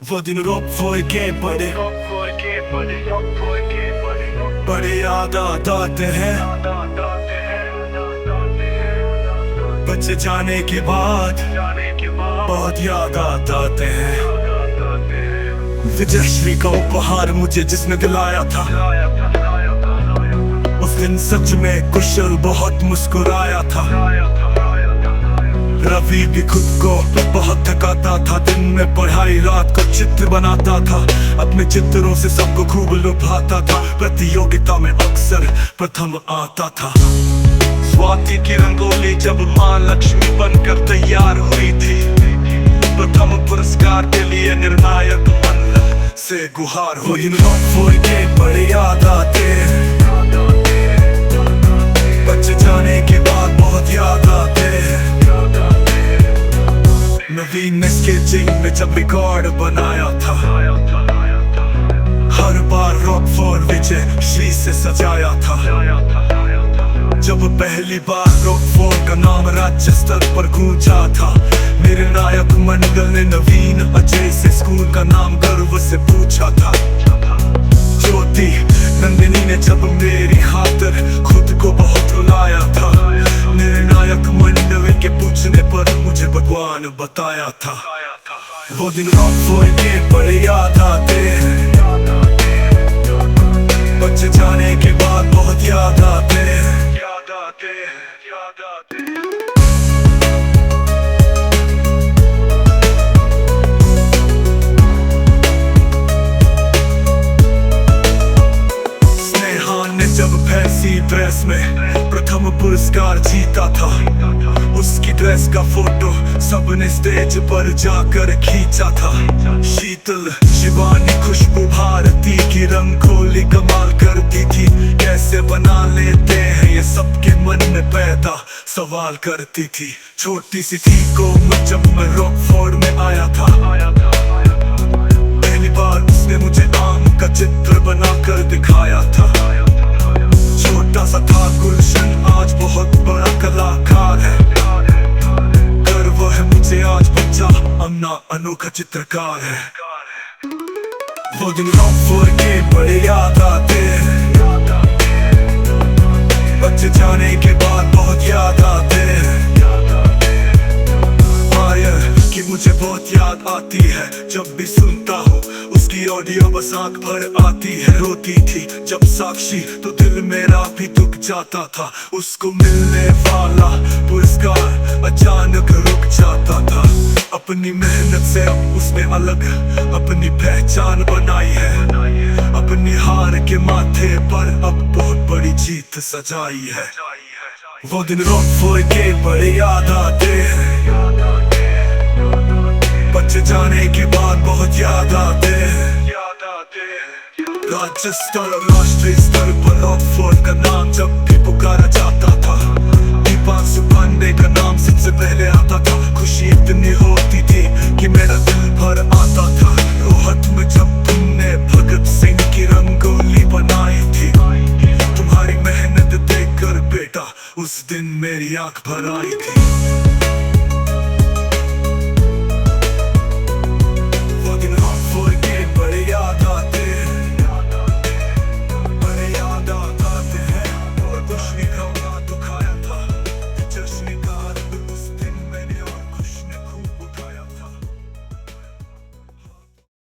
वो दिन रोक के बड़े याद आते हैं। बच्चे जाने के बाद बहुत याद आते हैं। विजयश्री का उपहार मुझे जिसने दिलाया था, उस दिन सच में कुशल बहुत मुस्कुराया था। रवि भी खुद को बहुत थकाता था, दिन में पढ़ाई रात को चित्र बनाता था। अपने चित्रों से सबको खूब लुभाता था, प्रतियोगिता में अक्सर प्रथम आता था। स्वाति की रंगोली जब माँ लक्ष्मी बनकर तैयार हुई थी, प्रथम पुरस्कार के लिए निर्णायक मन से गुहार हुई। के बड़े याद आते हैं, बच्चे जाने के बाद बहुत याद आते हैं। नवीन ने स्केचिंग में जब रिकॉर्ड बनाया था, हर बार रॉकफोर्ड विजय श्री से सजाया था। जब पहली बार रॉकफोर्ड का नाम राज्य स्तर पर गूंजा था, मेरे नायक मंडल ने नवीन अजय से स्कूल का नाम गर्व से पूछा था। ज्योति नंदिनी ने जब मेरी खातिर खुद को बहुत रुलाया था, मेरे नायक मंडल के पूछने पर मुझे भगवान बताया था। वो दिन रॉकफोर्ड के बड़े याद आते हैं, बच्चे जाने के बाद बहुत याद आते हैं। स्नेहा ने जब फैंसी ड्रेस में प्रथम पुरस्कार जीता था, उसकी ड्रेस का फोटो सबने स्टेज पर जाकर खींचा था। शीतल, शिवानी, खुशबू, भारती की रंगोली कमाल करती थी। कैसे बना लेते हैं ये सबके मन में पैदा सवाल करती थी। छोटी सी थी कोमल जब मैं रॉकफोर्ड में आया था, पहली बार उसने मुझे आम का चित्र बनाकर दिखाया था। छोटा सा था गुलशन, आज बहुत बड़ा कलाकार है। गर्व है मुझे आज बच्चा अन्ना अनोखा चित्रकार है। वो दिन रॉकफोर्ड के बड़े याद आते हैं, बच्चे जाने के बाद बहुत याद आते हैं। मायर की मुझे बहुत याद आती है, जब भी सुनता हूँ उसकी ऑडियो बस आंख भर आती है। रोती थी जब साक्षी तो दिल मेरा भी दुख जाता था। उसको मिलने वाला पुरस्कार अचानक रुक जाता था। अपनी मेहनत से अब उसने अलग अपनी पहचान बनाई है। अपनी हार के माथे पर अब बहुत बड़ी जीत सजाई है। वो दिन रॉकफोर्ड के बड़े याद आते हैं, बच्चे जाने के बाद बहुत याद आते हैं। राज्य स्तर और राष्ट्रीय स्तर पर रॉकफोर्ड का नाम जब भी पुकारा जाता था, दीपांशु पांडे का नाम सबसे पहले आता था। खुशी इतनी होती थी कि मेरा दिल भर आता था। रोहत में जब तुमने भगत सिंह की रंगोली बनाई थी, तुम्हारी मेहनत देखकर बेटा उस दिन मेरी आंख भर आई थी।